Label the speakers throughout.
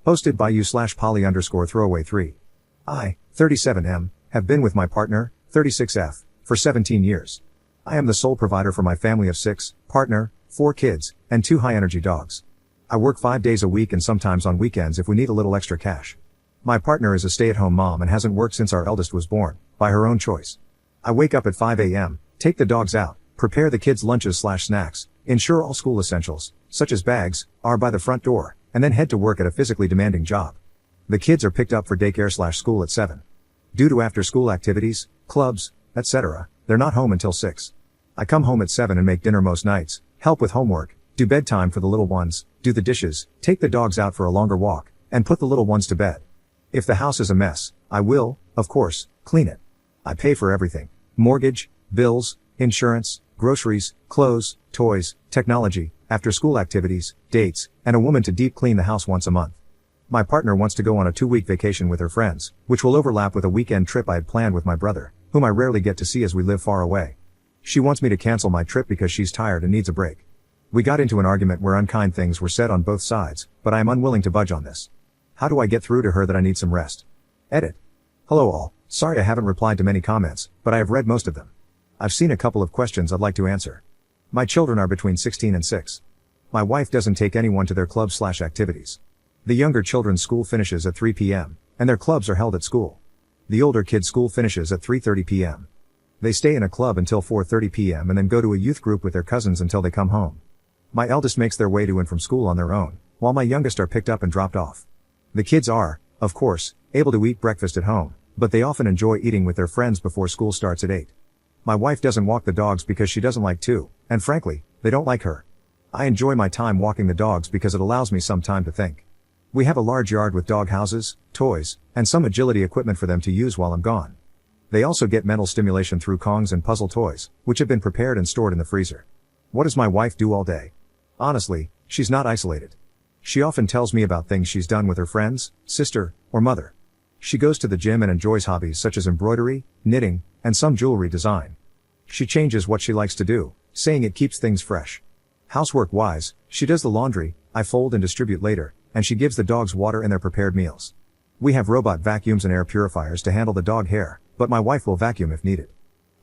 Speaker 1: Hosted by you/poly_throwaway3. I, 37M, have been with my partner, 36F, for 17 years. I am the sole provider for my family of 6, partner, 4 kids, and 2 high-energy dogs. I work 5 days a week and sometimes on weekends if we need a little extra cash. My partner is a stay-at-home mom and hasn't worked since our eldest was born, by her own choice. I wake up at 5 a.m., take the dogs out, prepare the kids' lunches/snacks, ensure all school essentials, such as bags, are by the front door, and then head to work at a physically demanding job. The kids are picked up for daycare/school at 7. Due to after-school activities, clubs, etc., they're not home until 6. I come home at 7 and make dinner most nights, help with homework, do bedtime for the little ones, do the dishes, take the dogs out for a longer walk, and put the little ones to bed. If the house is a mess, I will, of course, clean it. I pay for everything: mortgage, bills, insurance, groceries, clothes, toys, technology, after-school activities, dates, and a woman to deep clean the house once a month. My partner wants to go on a 2-week vacation with her friends, which will overlap with a weekend trip I had planned with my brother, whom I rarely get to see as we live far away. She wants me to cancel my trip because she's tired and needs a break. We got into an argument where unkind things were said on both sides, but I am unwilling to budge on this. How do I get through to her that I need some rest? Edit. Hello all, sorry I haven't replied to many comments, but I have read most of them. I've seen a couple of questions I'd like to answer. My children are between 16 and 6. My wife doesn't take anyone to their clubs/activities. The younger children's school finishes at 3 p.m., and their clubs are held at school. The older kids' school finishes at 3:30 p.m. They stay in a club until 4:30 p.m. and then go to a youth group with their cousins until they come home. My eldest makes their way to and from school on their own, while my youngest are picked up and dropped off. The kids are, of course, able to eat breakfast at home, but they often enjoy eating with their friends before school starts at 8. My wife doesn't walk the dogs because she doesn't like to, and frankly, they don't like her. I enjoy my time walking the dogs because it allows me some time to think. We have a large yard with dog houses, toys, and some agility equipment for them to use while I'm gone. They also get mental stimulation through Kongs and puzzle toys, which have been prepared and stored in the freezer. What does my wife do all day? Honestly, she's not isolated. She often tells me about things she's done with her friends, sister, or mother. She goes to the gym and enjoys hobbies such as embroidery, knitting, and some jewelry design. She changes what she likes to do, saying it keeps things fresh. Housework-wise, she does the laundry, I fold and distribute later, and she gives the dogs water and their prepared meals. We have robot vacuums and air purifiers to handle the dog hair, but my wife will vacuum if needed.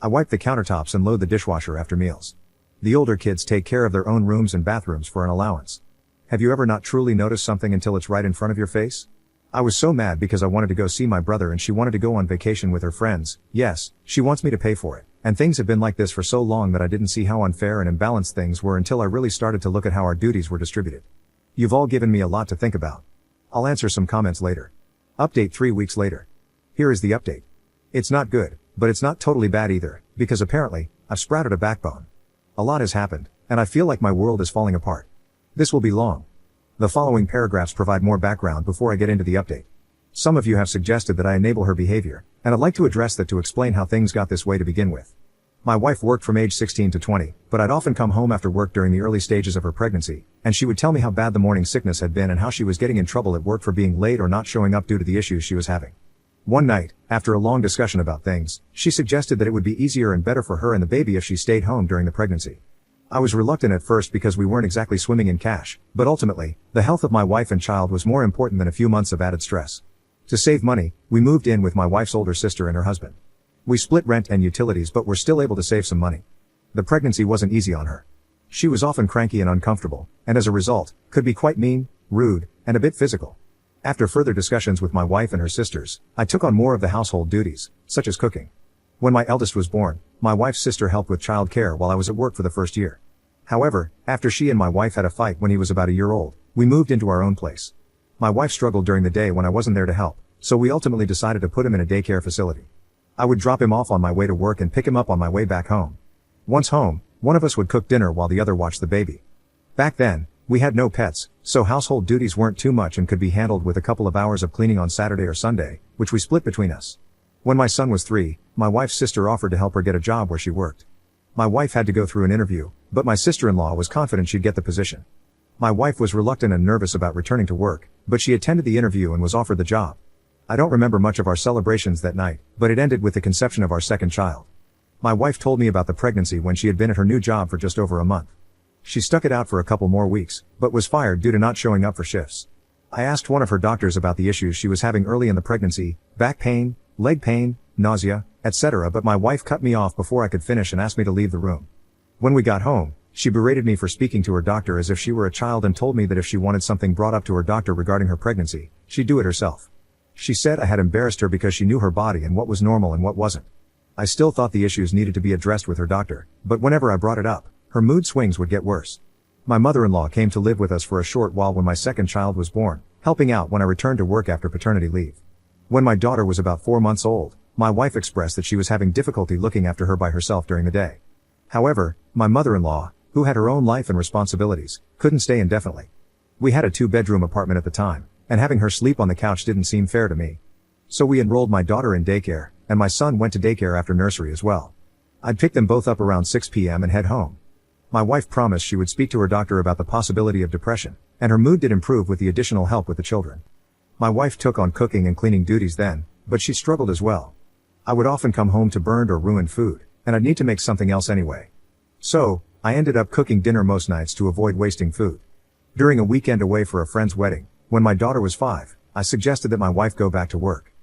Speaker 1: I wipe the countertops and load the dishwasher after meals. The older kids take care of their own rooms and bathrooms for an allowance. Have you ever not truly noticed something until it's right in front of your face? I was so mad because I wanted to go see my brother and she wanted to go on vacation with her friends. Yes, she wants me to pay for it. And things have been like this for so long that I didn't see how unfair and imbalanced things were until I really started to look at how our duties were distributed. You've all given me a lot to think about. I'll answer some comments later. Update 3 weeks later. Here is the update. It's not good, but it's not totally bad either, because apparently, I've sprouted a backbone. A lot has happened, and I feel like my world is falling apart. This will be long. The following paragraphs provide more background before I get into the update. Some of you have suggested that I enable her behavior, and I'd like to address that to explain how things got this way to begin with. My wife worked from age 16 to 20, but I'd often come home after work during the early stages of her pregnancy, and she would tell me how bad the morning sickness had been and how she was getting in trouble at work for being late or not showing up due to the issues she was having. One night, after a long discussion about things, she suggested that it would be easier and better for her and the baby if she stayed home during the pregnancy. I was reluctant at first because we weren't exactly swimming in cash, but ultimately, the health of my wife and child was more important than a few months of added stress. To save money, we moved in with my wife's older sister and her husband. We split rent and utilities but were still able to save some money. The pregnancy wasn't easy on her. She was often cranky and uncomfortable, and as a result, could be quite mean, rude, and a bit physical. After further discussions with my wife and her sisters, I took on more of the household duties, such as cooking. When my eldest was born, my wife's sister helped with child care while I was at work for the first year. However, after she and my wife had a fight when he was about a year old, we moved into our own place. My wife struggled during the day when I wasn't there to help, so we ultimately decided to put him in a daycare facility. I would drop him off on my way to work and pick him up on my way back home. Once home, one of us would cook dinner while the other watched the baby. Back then, we had no pets, so household duties weren't too much and could be handled with a couple of hours of cleaning on Saturday or Sunday, which we split between us. When my son was 3, my wife's sister offered to help her get a job where she worked. My wife had to go through an interview, but my sister-in-law was confident she'd get the position. My wife was reluctant and nervous about returning to work, but she attended the interview and was offered the job. I don't remember much of our celebrations that night, but it ended with the conception of our second child. My wife told me about the pregnancy when she had been at her new job for just over a month. She stuck it out for a couple more weeks, but was fired due to not showing up for shifts. I asked one of her doctors about the issues she was having early in the pregnancy, back pain, leg pain, nausea, etc., but my wife cut me off before I could finish and asked me to leave the room. When we got home, she berated me for speaking to her doctor as if she were a child and told me that if she wanted something brought up to her doctor regarding her pregnancy, she'd do it herself. She said I had embarrassed her because she knew her body and what was normal and what wasn't. I still thought the issues needed to be addressed with her doctor, but whenever I brought it up, her mood swings would get worse. My mother-in-law came to live with us for a short while when my second child was born, helping out when I returned to work after paternity leave. When my daughter was about 4 months old, my wife expressed that she was having difficulty looking after her by herself during the day. However, my mother-in-law, who had her own life and responsibilities, couldn't stay indefinitely. We had a 2-bedroom apartment at the time, and having her sleep on the couch didn't seem fair to me. So we enrolled my daughter in daycare, and my son went to daycare after nursery as well. I'd pick them both up around 6 p.m. and head home. My wife promised she would speak to her doctor about the possibility of depression, and her mood did improve with the additional help with the children. My wife took on cooking and cleaning duties then, but she struggled as well. I would often come home to burned or ruined food, and I'd need to make something else anyway. So, I ended up cooking dinner most nights to avoid wasting food. During a weekend away for a friend's wedding, when my daughter was 5, I suggested that my wife go back to work.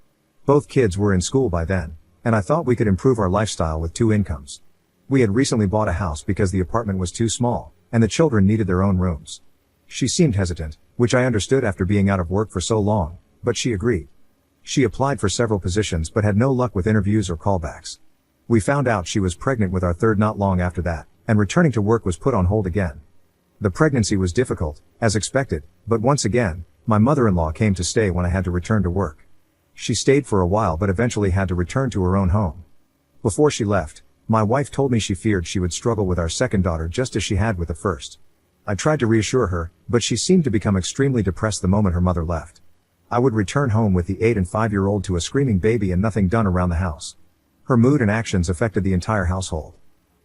Speaker 1: Both kids were in school by then, and I thought we could improve our lifestyle with 2 incomes. We had recently bought a house because the apartment was too small, and the children needed their own rooms. She seemed hesitant, which I understood after being out of work for so long, but she agreed. She applied for several positions but had no luck with interviews or callbacks. We found out she was pregnant with our third not long after that, and returning to work was put on hold again. The pregnancy was difficult, as expected, but once again, my mother-in-law came to stay when I had to return to work. She stayed for a while but eventually had to return to her own home. Before she left, my wife told me she feared she would struggle with our second daughter just as she had with the first. I tried to reassure her, but she seemed to become extremely depressed the moment her mother left. I would return home with the 8 and 5-year-old to a screaming baby and nothing done around the house. Her mood and actions affected the entire household.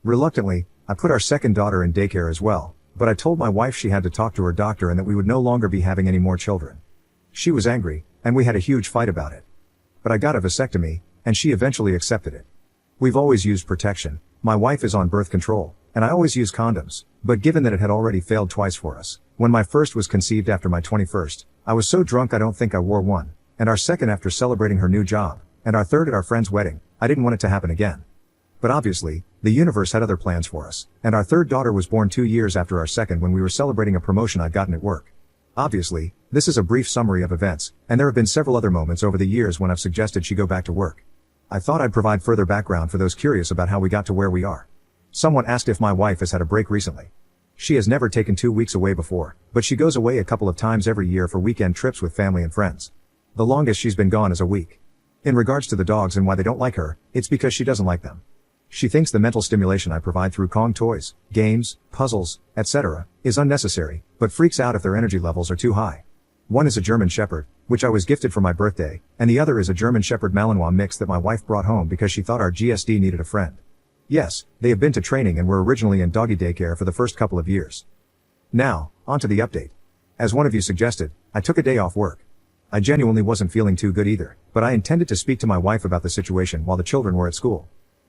Speaker 1: Reluctantly, I put our second daughter in daycare as well, but I told my wife she had to talk to her doctor and that we would no longer be having any more children. She was angry, and we had a huge fight about it. But I got a vasectomy, and she eventually accepted it. We've always used protection. My wife is on birth control, and I always use condoms, but given that it had already failed twice for us, when my first was conceived after my 21st, I was so drunk I don't think I wore one, and our second after celebrating her new job, and our third at our friend's wedding, I didn't want it to happen again. But obviously, the universe had other plans for us, and our third daughter was born 2 years after our second when we were celebrating a promotion I'd gotten at work. Obviously, this is a brief summary of events, and there have been several other moments over the years when I've suggested she go back to work. I thought I'd provide further background for those curious about how we got to where we are. Someone asked if my wife has had a break recently. She has never taken 2 weeks away before, but she goes away a couple of times every year for weekend trips with family and friends. The longest she's been gone is a week. In regards to the dogs and why they don't like her, it's because she doesn't like them. She thinks the mental stimulation I provide through Kong toys, games, puzzles, etc., is unnecessary, but freaks out if their energy levels are too high. One is a German Shepherd, which I was gifted for my birthday, and the other is a German Shepherd Malinois mix that my wife brought home because she thought our GSD needed a friend. Yes, they have been to training and were originally in doggy daycare for the first couple of years. Now, on to the update. As one of you suggested, I took a day off work. I genuinely wasn't feeling too good either, but I intended to speak to my wife about the situation while the children were at school.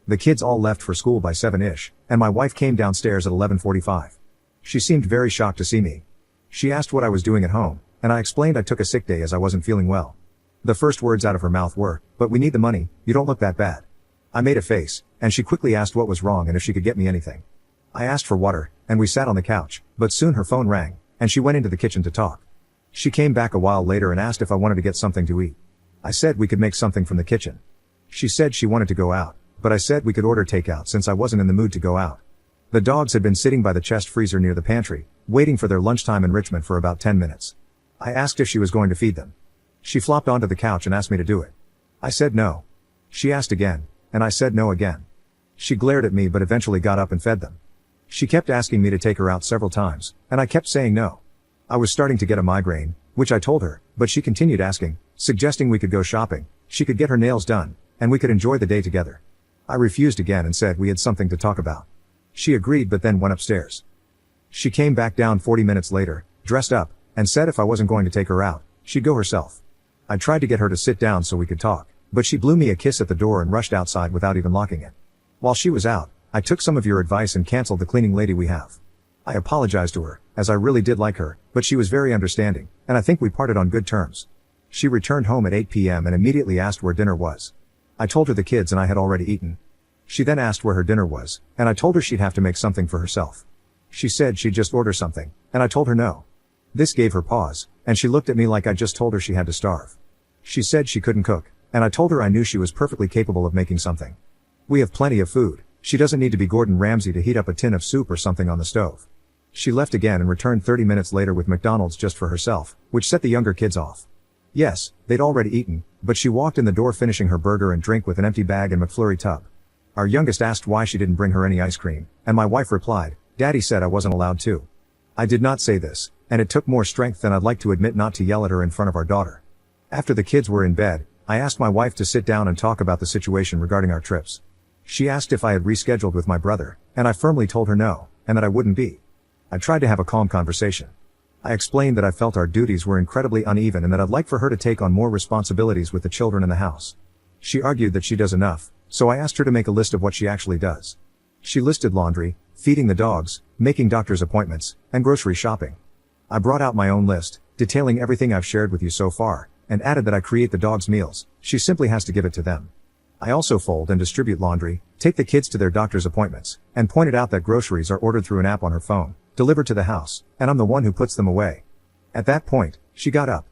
Speaker 1: The kids all left for school by 7-ish, and my wife came downstairs at 11:45. She seemed very shocked to see me. She asked what I was doing at home, and I explained I took a sick day as I wasn't feeling well. The first words out of her mouth were, "But we need the money, you don't look that bad." I made a face, and she quickly asked what was wrong and if she could get me anything. I asked for water, and we sat on the couch, but soon her phone rang, and she went into the kitchen to talk. She came back a while later and asked if I wanted to get something to eat. I said we could make something from the kitchen. She said she wanted to go out, but I said we could order takeout since I wasn't in the mood to go out. The dogs had been sitting by the chest freezer near the pantry, waiting for their lunchtime enrichment for about 10 minutes. I asked if she was going to feed them. She flopped onto the couch and asked me to do it. I said no. She asked again, and I said no again. She glared at me but eventually got up and fed them. She kept asking me to take her out several times, and I kept saying no. I was starting to get a migraine, which I told her, but she continued asking, suggesting we could go shopping, she could get her nails done, and we could enjoy the day together. I refused again and said we had something to talk about. She agreed but then went upstairs. She came back down 40 minutes later, dressed up, and said if I wasn't going to take her out, she'd go herself. I tried to get her to sit down so we could talk, but she blew me a kiss at the door and rushed outside without even locking it. While she was out, I took some of your advice and canceled the cleaning lady we have. I apologized to her, as I really did like her, but she was very understanding, and I think we parted on good terms. She returned home at 8 p.m. and immediately asked where dinner was. I told her the kids and I had already eaten. She then asked where her dinner was, and I told her she'd have to make something for herself. She said she'd just order something, and I told her no. This gave her pause, and she looked at me like I just told her she had to starve. She said she couldn't cook, and I told her I knew she was perfectly capable of making something. We have plenty of food. She doesn't need to be Gordon Ramsay to heat up a tin of soup or something on the stove. She left again and returned 30 minutes later with McDonald's just for herself, which set the younger kids off. Yes, they'd already eaten, but she walked in the door finishing her burger and drink with an empty bag and McFlurry tub. Our youngest asked why she didn't bring her any ice cream, and my wife replied, "Daddy said I wasn't allowed to." I did not say this, and it took more strength than I'd like to admit not to yell at her in front of our daughter. After the kids were in bed, I asked my wife to sit down and talk about the situation regarding our trips. She asked if I had rescheduled with my brother, and I firmly told her no, and that I wouldn't be. I tried to have a calm conversation. I explained that I felt our duties were incredibly uneven and that I'd like for her to take on more responsibilities with the children in the house. She argued that she does enough, so I asked her to make a list of what she actually does. She listed laundry, feeding the dogs, making doctor's appointments, and grocery shopping. I brought out my own list, detailing everything I've shared with you so far, and added that I create the dogs' meals. She simply has to give it to them. I also fold and distribute laundry, take the kids to their doctor's appointments, and pointed out that groceries are ordered through an app on her phone, delivered to the house, and I'm the one who puts them away. At that point, she got up.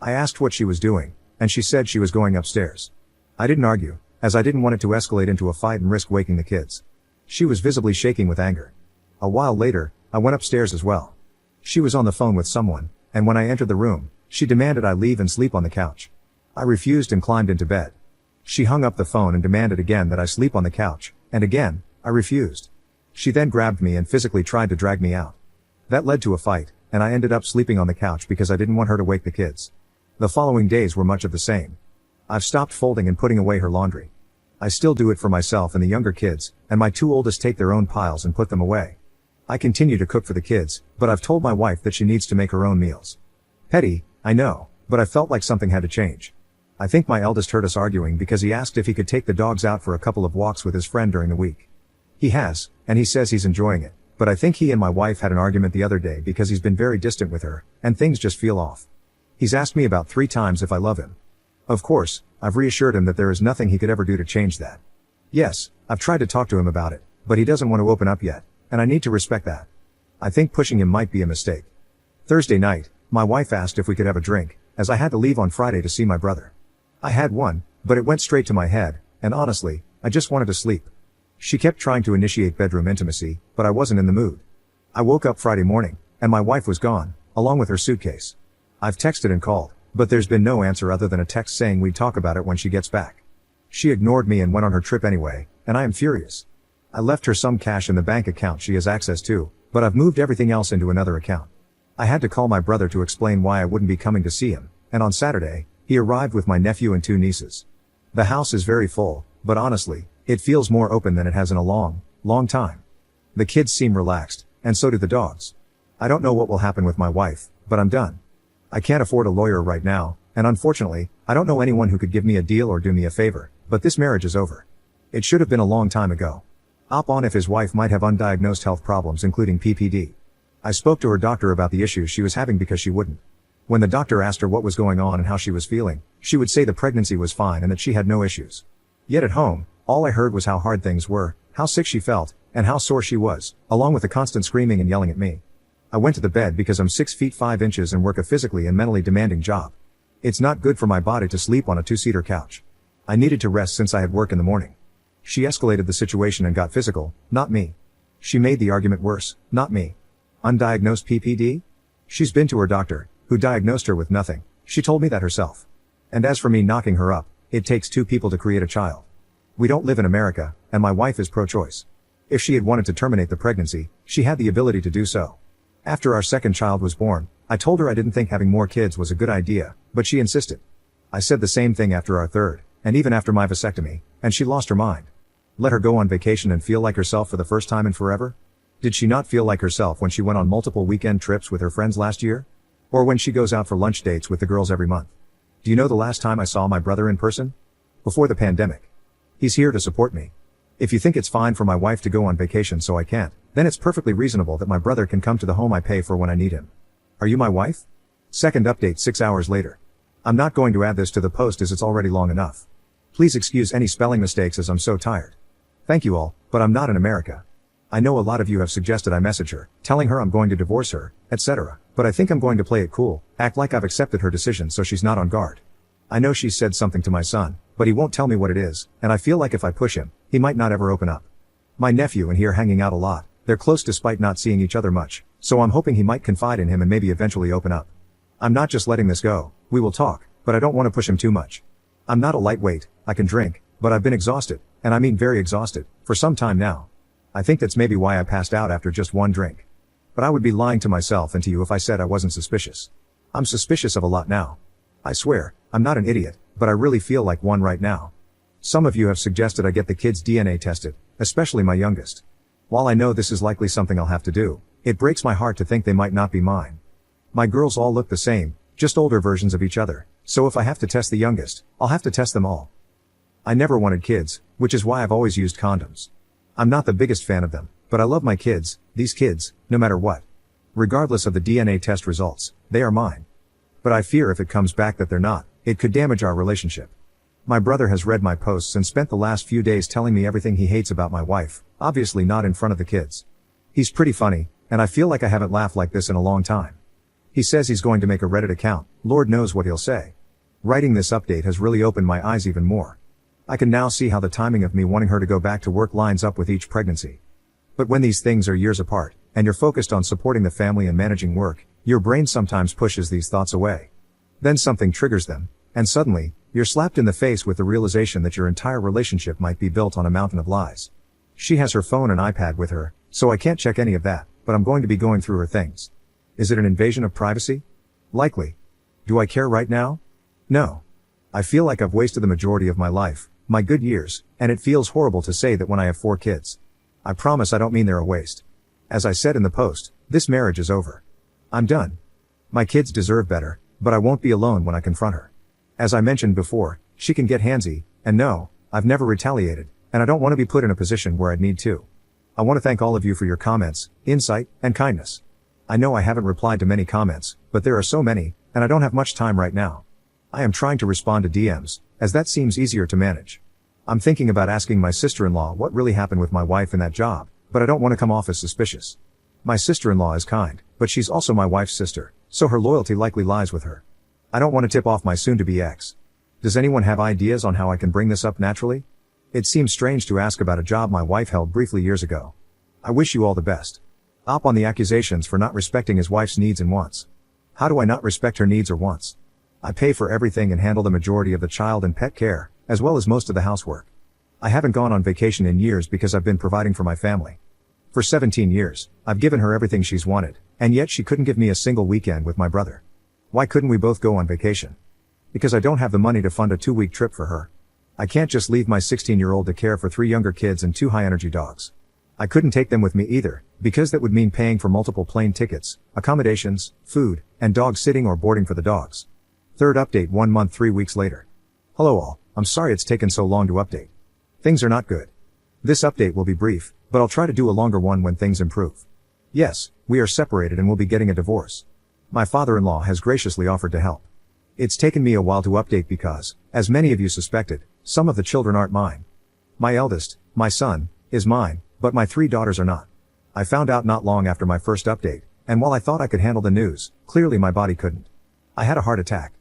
Speaker 1: I asked what she was doing, and she said she was going upstairs. I didn't argue, as I didn't want it to escalate into a fight and risk waking the kids. She was visibly shaking with anger. A while later, I went upstairs as well. She was on the phone with someone, and when I entered the room, she demanded I leave and sleep on the couch. I refused and climbed into bed. She hung up the phone and demanded again that I sleep on the couch, and again, I refused. She then grabbed me and physically tried to drag me out. That led to a fight, and I ended up sleeping on the couch because I didn't want her to wake the kids. The following days were much of the same. I've stopped folding and putting away her laundry. I still do it for myself and the younger kids, and my two oldest take their own piles and put them away. I continue to cook for the kids, but I've told my wife that she needs to make her own meals. Petty, I know, but I felt like something had to change. I think my eldest heard us arguing because he asked if he could take the dogs out for a couple of walks with his friend during the week. He has, and he says he's enjoying it, but I think he and my wife had an argument the other day because he's been very distant with her, and things just feel off. He's asked me about 3 times if I love him. Of course, I've reassured him that there is nothing he could ever do to change that. Yes, I've tried to talk to him about it, but he doesn't want to open up yet, and I need to respect that. I think pushing him might be a mistake. Thursday night, my wife asked if we could have a drink, as I had to leave on Friday to see my brother. I had one, but it went straight to my head, and honestly, I just wanted to sleep. She kept trying to initiate bedroom intimacy, but I wasn't in the mood. I woke up Friday morning, and my wife was gone, along with her suitcase. I've texted and called, but there's been no answer other than a text saying we'd talk about it when she gets back. She ignored me and went on her trip anyway, and I am furious. I left her some cash in the bank account she has access to, but I've moved everything else into another account. I had to call my brother to explain why I wouldn't be coming to see him, and on Saturday, he arrived with my nephew and 2 nieces. The house is very full, but honestly, it feels more open than it has in a long, long time. The kids seem relaxed, and so do the dogs. I don't know what will happen with my wife, but I'm done. I can't afford a lawyer right now, and unfortunately, I don't know anyone who could give me a deal or do me a favor, but this marriage is over. It should have been a long time ago. Op on if his wife might have undiagnosed health problems including PPD. I spoke to her doctor about the issues she was having because she wouldn't. When the doctor asked her what was going on and how she was feeling, she would say the pregnancy was fine and that she had no issues. Yet at home, all I heard was how hard things were, how sick she felt, and how sore she was, along with the constant screaming and yelling at me. I went to the bed because I'm 6 feet 5 inches and work a physically and mentally demanding job. It's not good for my body to sleep on a 2-seater couch. I needed to rest since I had work in the morning. She escalated the situation and got physical, not me. She made the argument worse, not me. Undiagnosed PPD? She's been to her doctor, who diagnosed her with nothing. She told me that herself. And as for me knocking her up, it takes 2 people to create a child. We don't live in America, and my wife is pro-choice. If she had wanted to terminate the pregnancy, she had the ability to do so. After our second child was born, I told her I didn't think having more kids was a good idea, but she insisted. I said the same thing after our third, and even after my vasectomy, and she lost her mind. Let her go on vacation and feel like herself for the first time in forever? Did she not feel like herself when she went on multiple weekend trips with her friends last year? Or when she goes out for lunch dates with the girls every month? Do you know the last time I saw my brother in person? Before the pandemic. He's here to support me. If you think it's fine for my wife to go on vacation so I can't, Then it's perfectly reasonable that my brother can come to the home I pay for when I need him. Are you my wife? Second update 6 hours later. I'm not going to add this to the post as it's already long enough. Please excuse any spelling mistakes as I'm so tired. Thank you all, but I'm not in America. I know a lot of you have suggested I message her, telling her I'm going to divorce her, etc. But I think I'm going to play it cool, act like I've accepted her decision so she's not on guard. I know she's said something to my son, but he won't tell me what it is, and I feel like if I push him, he might not ever open up. My nephew and he are hanging out a lot, they're close despite not seeing each other much, so I'm hoping he might confide in him and maybe eventually open up. I'm not just letting this go, we will talk, but I don't want to push him too much. I'm not a lightweight, I can drink, but I've been exhausted, and I mean very exhausted, for some time now. I think that's maybe why I passed out after just one drink. But I would be lying to myself and to you if I said I wasn't suspicious. I'm suspicious of a lot now. I swear, I'm not an idiot, but I really feel like one right now. Some of you have suggested I get the kids' DNA tested, especially my youngest. While I know this is likely something I'll have to do, it breaks my heart to think they might not be mine. My girls all look the same, just older versions of each other, so if I have to test the youngest, I'll have to test them all. I never wanted kids, which is why I've always used condoms. I'm not the biggest fan of them, but I love my kids, these kids, no matter what. Regardless of the DNA test results, they are mine. But I fear if it comes back that they're not, it could damage our relationship. My brother has read my posts and spent the last few days telling me everything he hates about my wife, obviously not in front of the kids. He's pretty funny, and I feel like I haven't laughed like this in a long time. He says he's going to make a Reddit account, Lord knows what he'll say. Writing this update has really opened my eyes even more. I can now see how the timing of me wanting her to go back to work lines up with each pregnancy. But when these things are years apart, and you're focused on supporting the family and managing work, your brain sometimes pushes these thoughts away. Then something triggers them, and suddenly, you're slapped in the face with the realization that your entire relationship might be built on a mountain of lies. She has her phone and iPad with her, so I can't check any of that, but I'm going to be going through her things. Is it an invasion of privacy? Likely. Do I care right now? No. I feel like I've wasted the majority of my life, my good years, and it feels horrible to say that when I have 4 kids. I promise I don't mean they're a waste. As I said in the post, this marriage is over. I'm done. My kids deserve better, but I won't be alone when I confront her. As I mentioned before, she can get handsy, and no, I've never retaliated, and I don't want to be put in a position where I'd need to. I want to thank all of you for your comments, insight, and kindness. I know I haven't replied to many comments, but there are so many, and I don't have much time right now. I am trying to respond to DMs, as that seems easier to manage. I'm thinking about asking my sister-in-law what really happened with my wife in that job, but I don't want to come off as suspicious. My sister-in-law is kind, but she's also my wife's sister, so her loyalty likely lies with her. I don't want to tip off my soon-to-be ex. Does anyone have ideas on how I can bring this up naturally? It seems strange to ask about a job my wife held briefly years ago. I wish you all the best. Op on the accusations for not respecting his wife's needs and wants. How do I not respect her needs or wants? I pay for everything and handle the majority of the child and pet care, as well as most of the housework. I haven't gone on vacation in years because I've been providing for my family. For 17 years, I've given her everything she's wanted, and yet she couldn't give me a single weekend with my brother. Why couldn't we both go on vacation? Because I don't have the money to fund a 2-week trip for her. I can't just leave my 16-year-old to care for 3 younger kids and 2 high-energy dogs. I couldn't take them with me either, because that would mean paying for multiple plane tickets, accommodations, food, and dog sitting or boarding for the dogs. Third update 1 month 3 weeks later. Hello all, I'm sorry it's taken so long to update. Things are not good. This update will be brief, but I'll try to do a longer one when things improve. Yes, we are separated and will be getting a divorce. My father-in-law has graciously offered to help. It's taken me a while to update because, as many of you suspected, some of the children aren't mine. My eldest, my son, is mine, but my 3 daughters are not. I found out not long after my first update, and while I thought I could handle the news, clearly my body couldn't. I had a heart attack.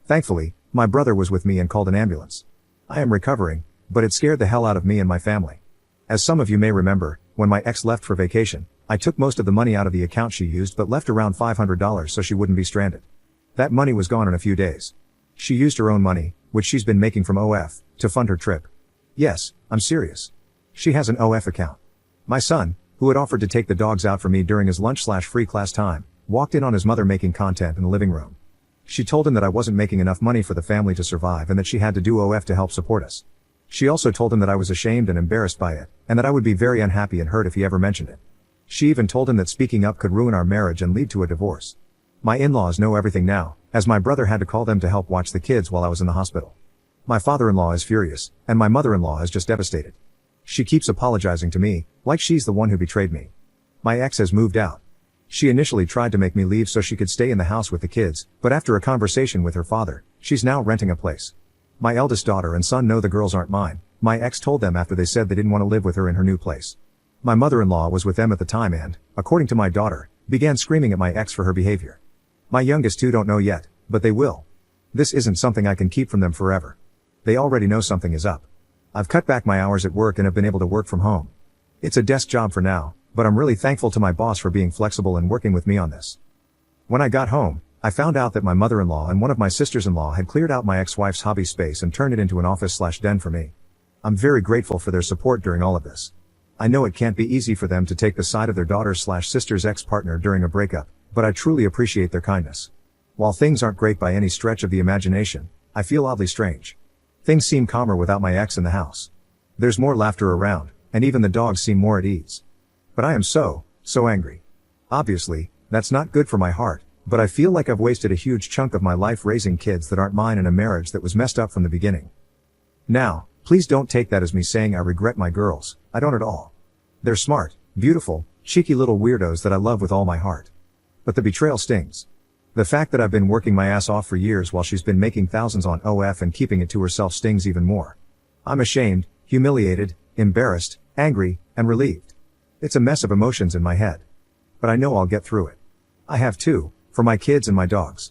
Speaker 1: Thankfully, my brother was with me and called an ambulance. I am recovering, but it scared the hell out of me and my family. As some of you may remember, when my ex left for vacation, I took most of the money out of the account she used but left around $500 so she wouldn't be stranded. That money was gone in a few days. She used her own money, which she's been making from OF, to fund her trip. Yes, I'm serious. She has an OF account. My son, who had offered to take the dogs out for me during his lunch/free class time, walked in on his mother making content in the living room. She told him that I wasn't making enough money for the family to survive and that she had to do OF to help support us. She also told him that I was ashamed and embarrassed by it, and that I would be very unhappy and hurt if he ever mentioned it. She even told him that speaking up could ruin our marriage and lead to a divorce. My in-laws know everything now, as my brother had to call them to help watch the kids while I was in the hospital. My father-in-law is furious, and my mother-in-law is just devastated. She keeps apologizing to me, like she's the one who betrayed me. My ex has moved out. She initially tried to make me leave so she could stay in the house with the kids, but after a conversation with her father, she's now renting a place. My eldest daughter and son know the girls aren't mine. My ex told them after they said they didn't want to live with her in her new place. My mother-in-law was with them at the time and, according to my daughter, began screaming at my ex for her behavior. My youngest two don't know yet, but they will. This isn't something I can keep from them forever. They already know something is up. I've cut back my hours at work and have been able to work from home. It's a desk job for now, but I'm really thankful to my boss for being flexible and working with me on this. When I got home, I found out that my mother-in-law and one of my sisters-in-law had cleared out my ex-wife's hobby space and turned it into an office/den for me. I'm very grateful for their support during all of this. I know it can't be easy for them to take the side of their daughter/sister's ex-partner during a breakup, but I truly appreciate their kindness. While things aren't great by any stretch of the imagination, I feel oddly strange. Things seem calmer without my ex in the house. There's more laughter around, and even the dogs seem more at ease. But I am so angry. Obviously, that's not good for my heart, but I feel like I've wasted a huge chunk of my life raising kids that aren't mine in a marriage that was messed up from the beginning. Now, please don't take that as me saying I regret my girls. I don't at all. They're smart, beautiful, cheeky little weirdos that I love with all my heart. But the betrayal stings. The fact that I've been working my ass off for years while she's been making thousands on OF and keeping it to herself stings even more. I'm ashamed, humiliated, embarrassed, angry, and relieved. It's a mess of emotions in my head. But I know I'll get through it. I have to, for my kids and my dogs.